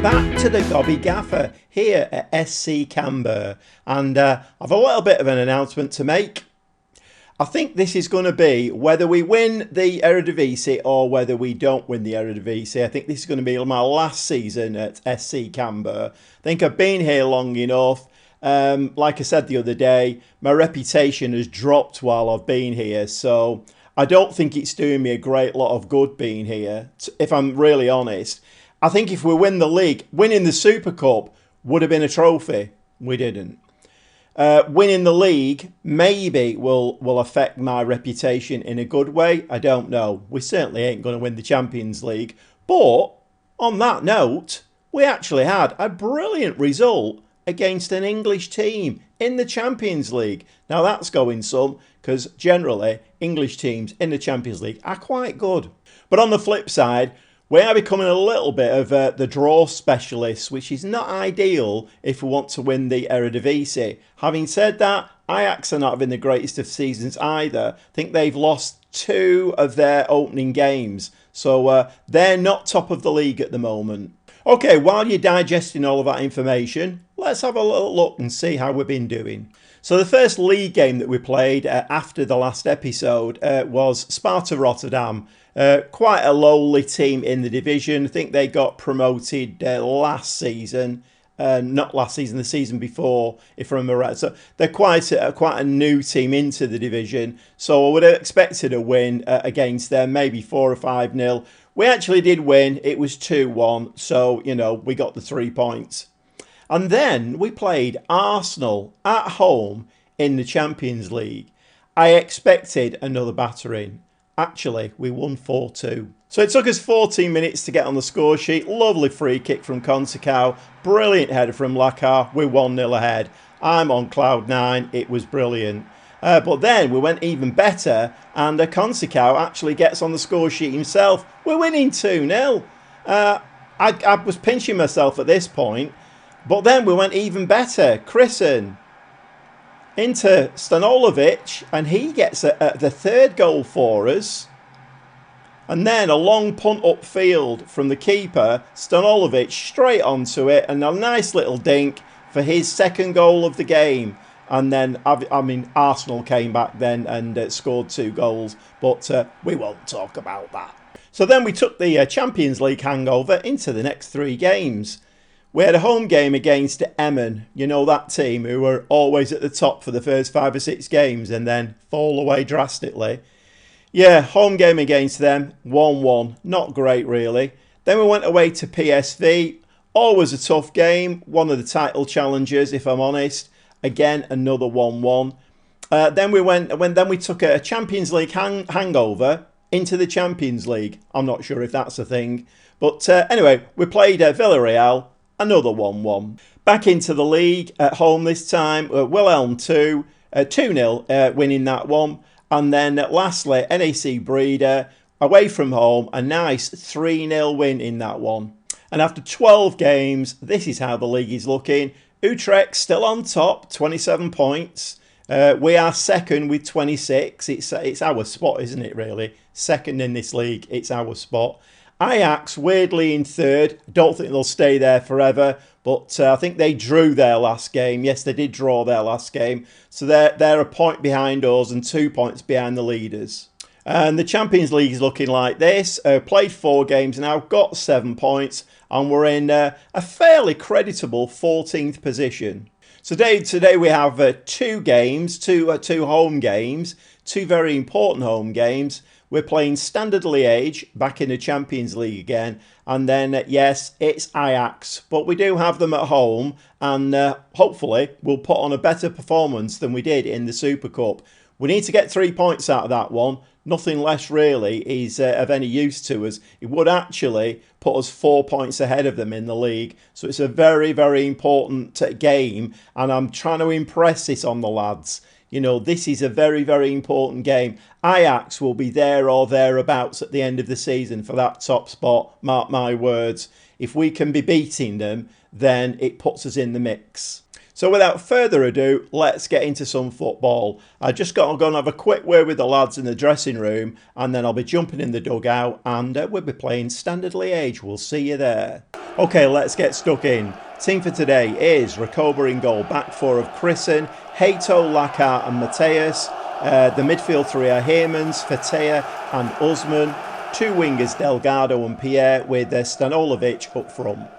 back to the Gobby Gaffer here at SC Cambuur, and I've a little bit of an announcement to make. I think this is going to be whether we win the Eredivise or whether we don't win the Eredivise. I think this is going to be my last season at SC Cambuur. I think I've been here long enough. Like I said the other day, my reputation has dropped while I've been here, so I don't think it's doing me a great lot of good being here, if I'm really honest. I think if we win the league, winning the Super Cup would have been a trophy. We didn't. Winning the league maybe will affect my reputation in a good way. I don't know. We certainly ain't going to win the Champions League. But on that note, we actually had a brilliant result against an English team in the Champions League. Now that's going some, because generally English teams in the Champions League are quite good. But on the flip side, we are becoming a little bit of the draw specialists, which is not ideal if we want to win the Eredivise. Having said that, Ajax are not having the greatest of seasons either. I think they've lost 2 of their opening games. So they're not top of the league at the moment. Okay, while you're digesting all of that information, let's have a little look and see how we've been doing. So the first league game that we played after the last episode was Sparta Rotterdam. Quite a lowly team in the division. I think they got promoted last season. Not last season, the season before, if I remember right. So they're quite a new team into the division. So I would have expected a win against them, maybe 4 or 5-0. We actually did win. It was 2-1. So, you know, we got the 3 points. And then we played Arsenal at home in the Champions League. I expected another battering. Actually, we won 4-2. So it took us 14 minutes to get on the score sheet. Lovely free kick from Concecao. Brilliant header from Lacar. We're 1-0 ahead. I'm on cloud 9. It was brilliant. But then we went even better, and Concecao actually gets on the score sheet himself. We're winning 2-0. I was pinching myself at this point. But then we went even better. Chrisen into Stanojevic, and he gets the 3rd goal for us. And then a long punt upfield from the keeper, Stanojevic, straight onto it, and a nice little dink for his 2nd goal of the game. And then, I mean, Arsenal came back then and scored 2 goals, but we won't talk about that. So then we took the Champions League hangover into the next 3 games. We had a home game against Emmen, you know, that team who were always at the top for the first 5 or 6 games and then fall away drastically. Yeah, home game against them, 1-1, not great really. Then we went away to PSV, always a tough game, one of the title challengers if I'm honest. Again, another 1-1. Then we took a Champions League hangover into the Champions League. I'm not sure if that's a thing. But anyway, we played Villarreal. Another 1-1. Back into the league at home this time. Wilhelm 2, 2-0 winning that one. And then lastly, NAC Breda away from home. A nice 3-0 win in that one. And after 12 games, this is how the league is looking. Utrecht still on top, 27 points. We are 2nd with 26. It's our spot, isn't it, really? 2nd in this league. It's our spot. Ajax weirdly in 3rd. Don't think they'll stay there forever, but I think they drew their last game. Yes, they did draw their last game. So they're a point behind us and 2 points behind the leaders. And the Champions League is looking like this. Played 4 games now, got 7 points, and we're in a fairly creditable 14th position. Today we have 2 games, two home games, 2 very important home games. We're playing Standard Liège back in the Champions League again. And then, yes, it's Ajax. But we do have them at home. And hopefully we'll put on a better performance than we did in the Super Cup. We need to get 3 points out of that one. Nothing less really is of any use to us. It would actually put us 4 points ahead of them in the league. So it's a very, very important game. And I'm trying to impress this on the lads. You know, this is a very, very important game. Ajax will be there or thereabouts at the end of the season for that top spot. Mark my words. If we can be beating them, then it puts us in the mix. So without further ado, let's get into some football. I just got to go and have a quick word with the lads in the dressing room, and then I'll be jumping in the dugout, and we'll be playing Standard Liège. We'll see you there. Okay, let's get stuck in. Team for today is Recoba in goal, back four of Chrisen, Hato, Lacart and Mateus. The midfield three are Heermans, Fetea and Usman. Two wingers, Delgado and Pierre, with Stanojevic up front.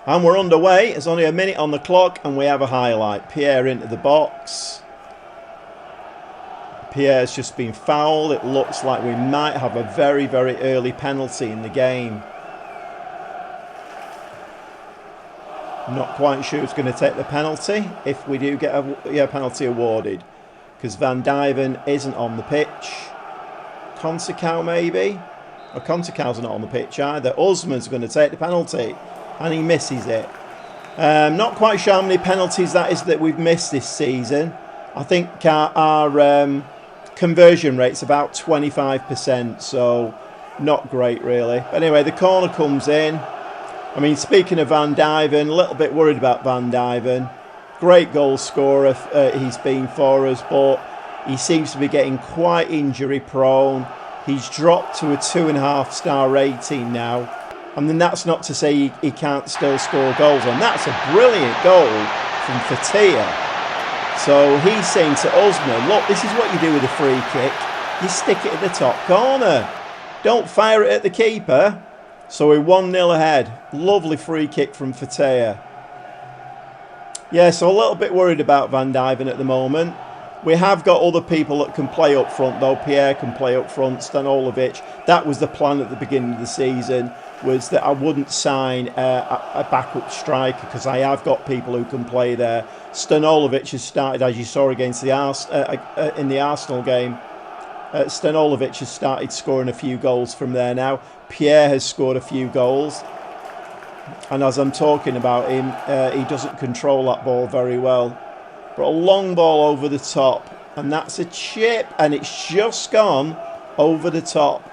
And we're underway. There's only a minute on the clock and we have a highlight. Pierre into the box. Pierre's just been fouled. It looks like we might have a very, very early penalty in the game. Not quite sure who's going to take the penalty if we do get a penalty awarded. Because Van Dijven isn't on the pitch. Consecao maybe? Or Consecau's not on the pitch either. Usman's going to take the penalty. And he misses it. Not quite sure how many penalties that is that we've missed this season. I think our conversion rate's about 25%, so not great really. But anyway, the corner comes in. I mean, speaking of Van Dijven, a little bit worried about Van Dijven. Great goal scorer he's been for us, but he seems to be getting quite injury prone. He's dropped to a 2.5-star rating now. And then that's not to say he can't still score goals. And that's a brilliant goal from Fetea. So he's saying to Usman, look, this is what you do with a free kick. You stick it at the top corner. Don't fire it at the keeper. So we're 1-0 ahead. Lovely free kick from Fetea. Yeah, so a little bit worried about Van Dijven at the moment. We have got other people that can play up front, though. Pierre can play up front, Stanojevic. That was the plan at the beginning of the season, was that I wouldn't sign a backup striker because I have got people who can play there. Stanojevic has started, as you saw against the in the Arsenal game. Stanojevic has started scoring a few goals from there now. Pierre has scored a few goals. And as I'm talking about him, he doesn't control that ball very well. But a long ball over the top. And that's a chip. And it's just gone over the top.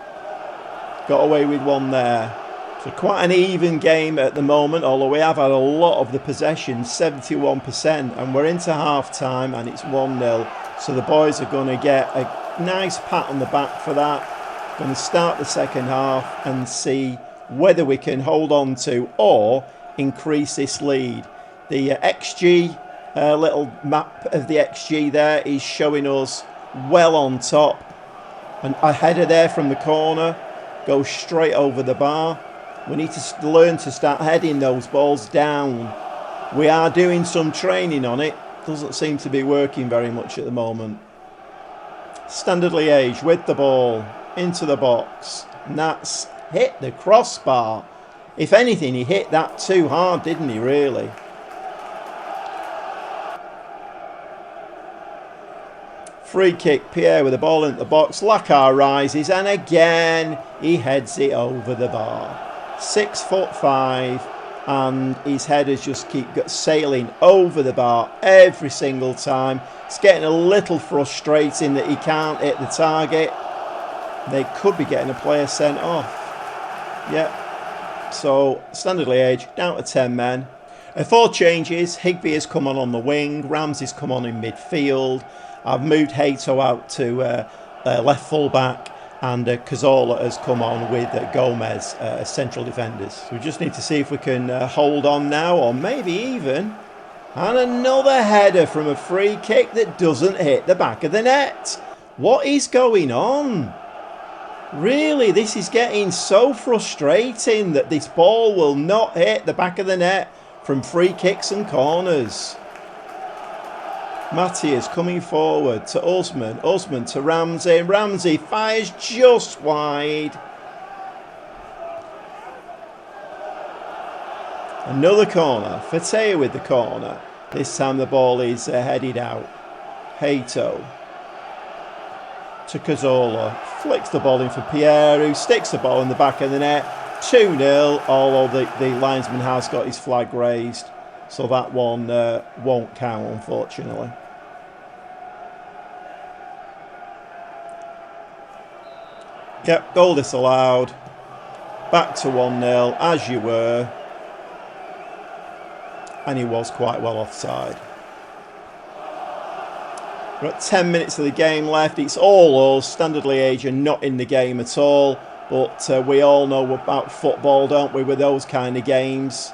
Got away with one there. So quite an even game at the moment. Although we have had a lot of the possession. 71%. And we're into half time. And it's 1-0. So the boys are going to get a nice pat on the back for that. Going to start the second half. And see whether we can hold on to or increase this lead. The XG... little map of the XG there is showing us well on top. And a header there from the corner goes straight over the bar. We need to learn to start heading those balls down. We are doing some training on it. Doesn't seem to be working very much at the moment. Standard Liège with the ball into the box. And that's hit the crossbar. If anything, he hit that too hard, didn't he, really? Free kick, Pierre with the ball into the box. Lacart rises and again he heads it over the bar. 6'5", and his headers just keep sailing over the bar every single time. It's getting a little frustrating that he can't hit the target. They could be getting a player sent off. Yep. So Standard Liège down to 10 men. 4 changes. Higby has come on the wing. Ramsey's come on in midfield. I've moved Hato out to left full back, and Cazorla has come on with Gomez as central defenders. So we just need to see if we can hold on now, or maybe even. And another header from a free kick that doesn't hit the back of the net. What is going on? Really, this is getting so frustrating that this ball will not hit the back of the net from free kicks and corners. Matthias coming forward to Usman. Usman to Ramsey. Ramsey fires just wide. Another corner. Fetea with the corner. This time the ball is headed out. Hato to Cazorla. Flicks the ball in for Pierre, who sticks the ball in the back of the net. 2-0, although the linesman has got his flag raised. So that one won't count, unfortunately. Yep, goal disallowed. Back to 1-0, as you were. And he was quite well offside. We've got 10 minutes of the game left. It's all us. Standard Liège are not in the game at all. But we all know about football, don't we, with those kind of games.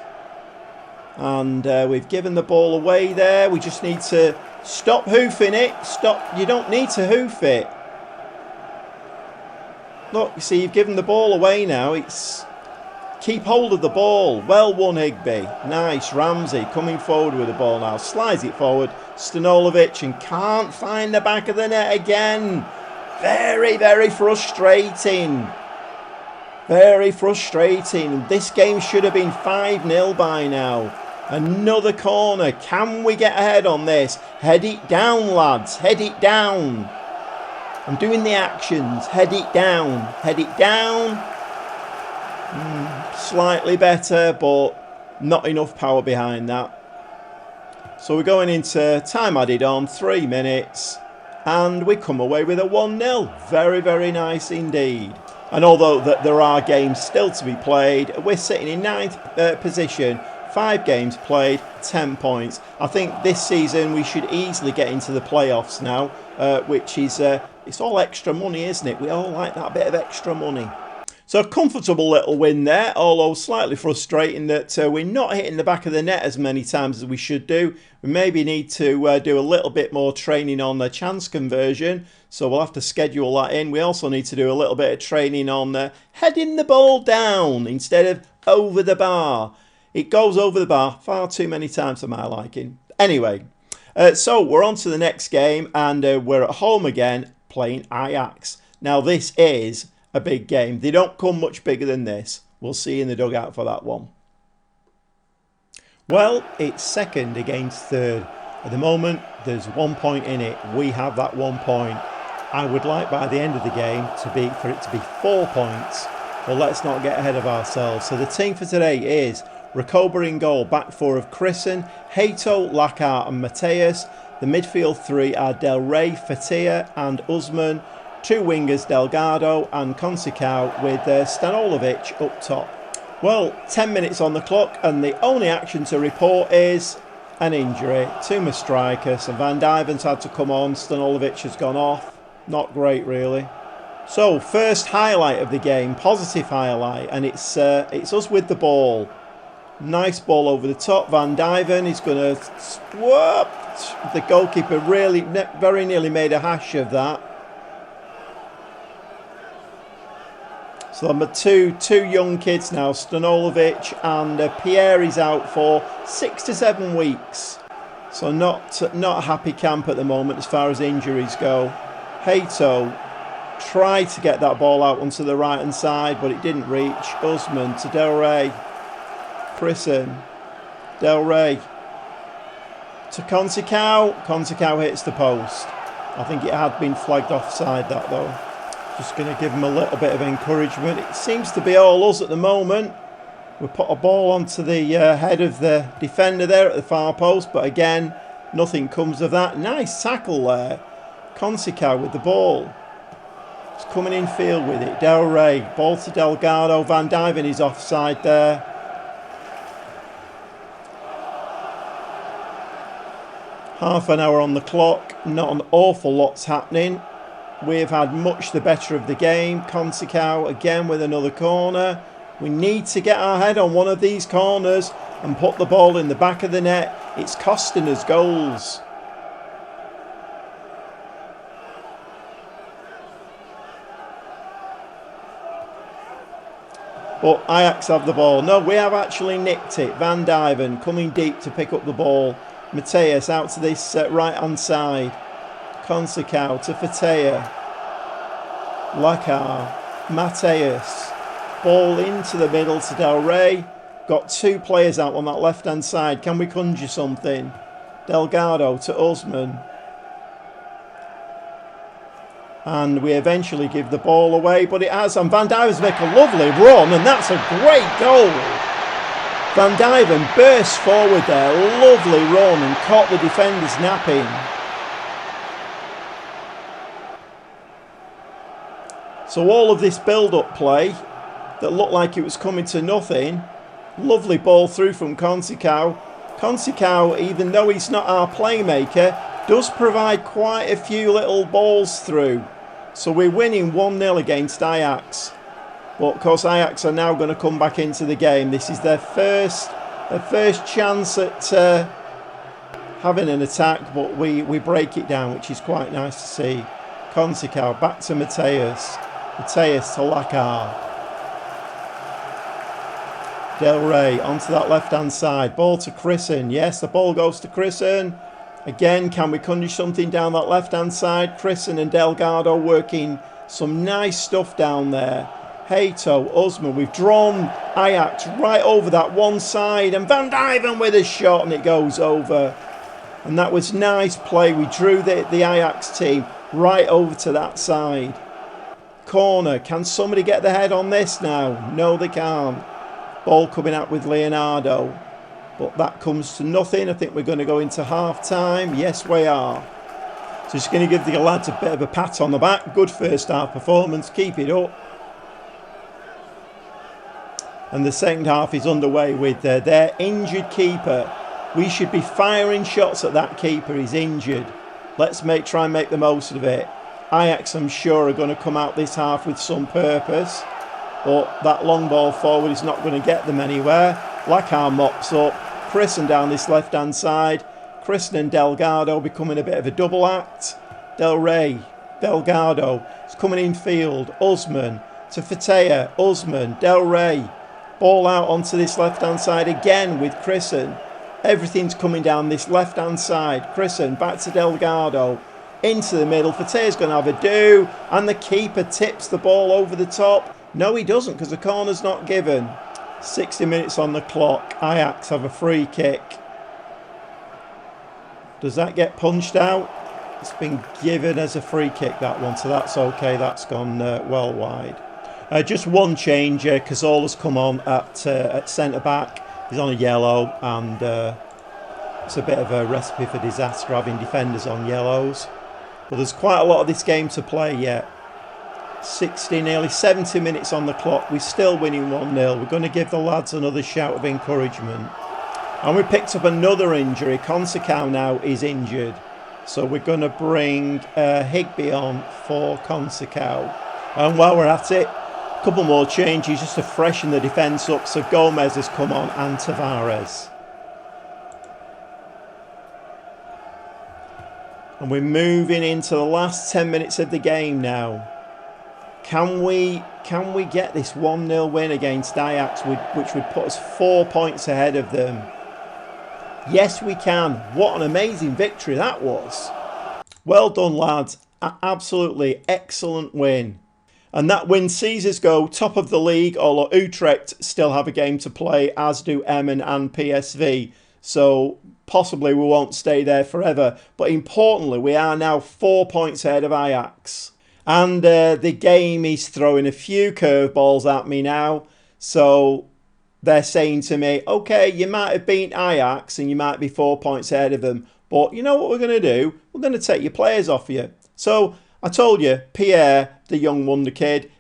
And we've given the ball away there. We just need to stop hoofing it. Stop. You don't need to hoof it. Look, you see, you've given the ball away now. It's keep hold of the ball. Well won, Higby. Nice. Ramsey coming forward with the ball now. Slides it forward. Stanolovic and can't find the back of the net again. Very, very frustrating. Very frustrating. This game should have been 5-0 by now. Another corner. Can we get ahead on this? Head it down, lads. Head it down. I'm doing the actions. Head it down. Head it down. Slightly better, but not enough power behind that. So we're going into time added on, 3 minutes. And we come away with a 1-0. Very, very nice indeed. And although there are games still to be played, we're sitting in 9th position. 5 games played, 10 points. I think this season we should easily get into the playoffs now, which is, it's all extra money, isn't it? We all like that bit of extra money. So a comfortable little win there, although slightly frustrating that we're not hitting the back of the net as many times as we should do. We maybe need to do a little bit more training on the chance conversion, so we'll have to schedule that in. We also need to do a little bit of training on heading the ball down instead of over the bar. It goes over the bar far too many times for my liking. Anyway, so we're on to the next game, and we're at home again playing Ajax. Now this is a big game. They don't come much bigger than this. We'll see you in the dugout for that one. Well, it's second against third. At the moment, there's 1 point in it. We have that 1 point. I would like by the end of the game for it to be 4 points. But let's not get ahead of ourselves. So the team for today is Recoba in goal, back four of Chrisen, Hato, Lakar and Mateus. The midfield three are Del Rey, Fatia and Usman. 2 wingers, Delgado and Consicao, with Stanolovic up top. Well, 10 minutes on the clock, and the only action to report is an injury to my striker. So Van Dijven's had to come on, Stanolovic has gone off. Not great, really. So, first highlight of the game, positive highlight, and it's us with the ball. Nice ball over the top. Van Dijven is going to whoop. The goalkeeper really very nearly made a hash of that. So I'm two young kids now, Stanolovic and Pierre is out for 6 to 7 weeks. So not a happy camp at the moment as far as injuries go. Hato tried to get that ball out onto the right hand side, but it didn't reach. Usman to Del Rey. Chrisen. Del Rey. To Consicao. Consicao hits the post. I think it had been flagged offside, that though. Just going to give him a little bit of encouragement. It seems to be all us at the moment. We put a ball onto the head of the defender there at the far post, but again, nothing comes of that. Nice tackle there. Consicao with the ball. He's coming in field with it. Del Rey. Ball to Delgado. Van Dijven is offside there. Half an hour on the clock. Not an awful lot's happening. We've had much the better of the game. Consicao again with another corner. We need to get our head on one of these corners and put the ball in the back of the net. It's costing us goals. But Ajax have the ball. No, we have actually nicked it. Van Dijven coming deep to pick up the ball. Mateus out to this right hand side. Consicao to Fatia. Lakar. Mateus. Ball into the middle to Del Rey. Got 2 players out on that left hand side. Can we conjure something? Delgado to Usman. And we eventually give the ball away, but it has. And Van Dijven's make a lovely run, and that's a great goal. Van Dijven bursts forward there. Lovely run and caught the defenders napping. So all of this build-up play that looked like it was coming to nothing. Lovely ball through from Consicao. Consicao, even though he's not our playmaker, does provide quite a few little balls through. So we're winning 1-0 against Ajax. But of course Ajax are now going to come back into the game. This is their first chance at having an attack, but we break it down, which is quite nice to see. Consecao back to Mateus. Mateus to Lakar. Del Rey onto that left-hand side. Ball to Chrisen. Yes, the ball goes to Chrisen. Again, can we conjure something down that left-hand side? Chrisen and Delgado working some nice stuff down there. Hato, Usman, we've drawn Ajax right over that one side. And Van Dijven with a shot and it goes over. And that was nice play. We drew the Ajax team right over to that side. Corner. Can somebody get the head on this now? No, they can't. Ball coming out with Leonardo. But that comes to nothing. I think we're going to go into half-time. Yes, we are. So just going to give the lads a bit of a pat on the back. Good first half performance. Keep it up. And the second half is underway with their injured keeper. We should be firing shots at that keeper. He's injured. Let's try and make the most of it. Ajax, I'm sure, are going to come out this half with some purpose. But that long ball forward is not going to get them anywhere. Lakar mops up. Chrisen down this left-hand side. Chrisen and Delgado becoming a bit of a double act. Del Rey. Delgado is coming in field. Usman to Fatea. Usman. Del Rey. Ball out onto this left-hand side again with Chrisen. Everything's coming down this left-hand side. Chrisen back to Delgado. Into the middle. Fatea's going to have a do. And the keeper tips the ball over the top. No, he doesn't, because the corner's not given. 60 minutes on the clock. Ajax have a free kick. Does that get punched out? It's been given as a free kick, that one. So that's okay. That's gone well wide. Just one change. Cazorla's come on at centre-back. He's on a yellow, and it's a bit of a recipe for disaster having defenders on yellows. But there's quite a lot of this game to play yet. 60, nearly 70 minutes on the clock. We're still winning 1-0. We're going to give the lads another shout of encouragement. And we picked up another injury. Consecao now is injured. So we're going to bring Higby on for Consecao. And while we're at it, a couple more changes just to freshen the defence up. So Gomez has come on and Tavares. And we're moving into the last 10 minutes of the game now. Can we get this 1-0 win against Ajax, which would put us 4 points ahead of them? Yes, we can. What an amazing victory that was. Well done, lads. Absolutely excellent win. And that win sees us go top of the league, although Utrecht still have a game to play, as do Emmen and PSV. So possibly we won't stay there forever. But importantly, we are now 4 points ahead of Ajax. And the game is throwing a few curveballs at me now. So they're saying to me, OK, you might have beaten Ajax and you might be 4 points ahead of them. But you know what we're going to do? We're going to take your players off you. So I told you, Pierre, the young wonder kid,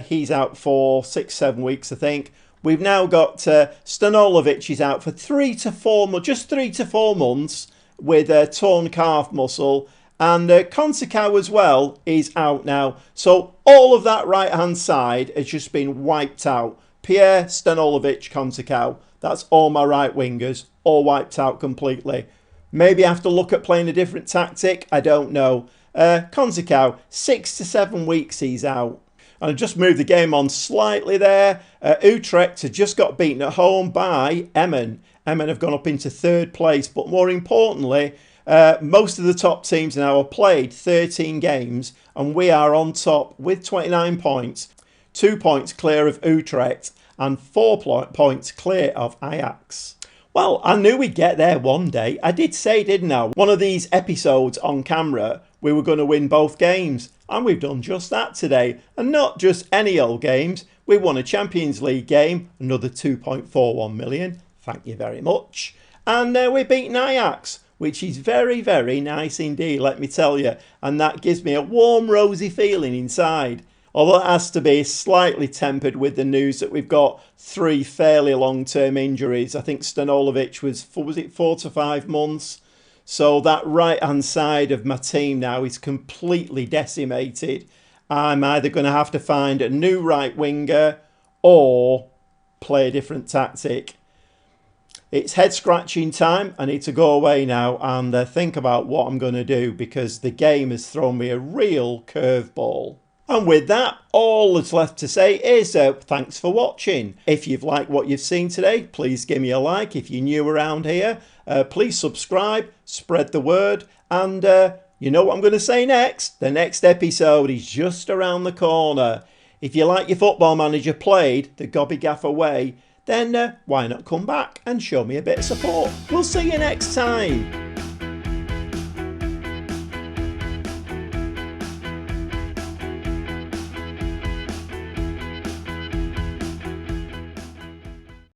he's out for 6-7 weeks, I think. We've now got Stanolovic is out for 3 to 4 months, just 3 to 4 months with a torn calf muscle. And Consecao as well is out now. So all of that right-hand side has just been wiped out. Pierre, Stanolovic, Consecao. That's all my right wingers, all wiped out completely. Maybe I have to look at playing a different tactic. I don't know. Consecao, 6 to 7 weeks he's out. And I just moved the game on slightly there. Utrecht had just got beaten at home by Emmen. Emmen have gone up into 3rd place. But more importantly, most of the top teams now have played 13 games and we are on top with 29 points, 2 points clear of Utrecht and 4 points clear of Ajax. Well, I knew we'd get there one day. I did say, didn't I? One of these episodes on camera, we were going to win both games. And we've done just that today. And not just any old games. We won a Champions League game, another 2.41 million. Thank you very much. And we're beating Ajax, which is very, very nice indeed, let me tell you. And that gives me a warm, rosy feeling inside. Although it has to be slightly tempered with the news that we've got 3 fairly long-term injuries. I think Stanolovic was it 4 to 5 months? So that right hand side of my team now is completely decimated. I'm either going to have to find a new right winger or play a different tactic. It's head scratching time. I need to go away now and think about what I'm going to do, because the game has thrown me a real curveball. And with that, all that's left to say is thanks for watching. If you've liked what you've seen today, please give me a like. If you're new around here, please subscribe, spread the word, and you know what I'm going to say next? The next episode is just around the corner. If you like your Football Manager played the Gobby Gaffer way, then why not come back and show me a bit of support? We'll see you next time.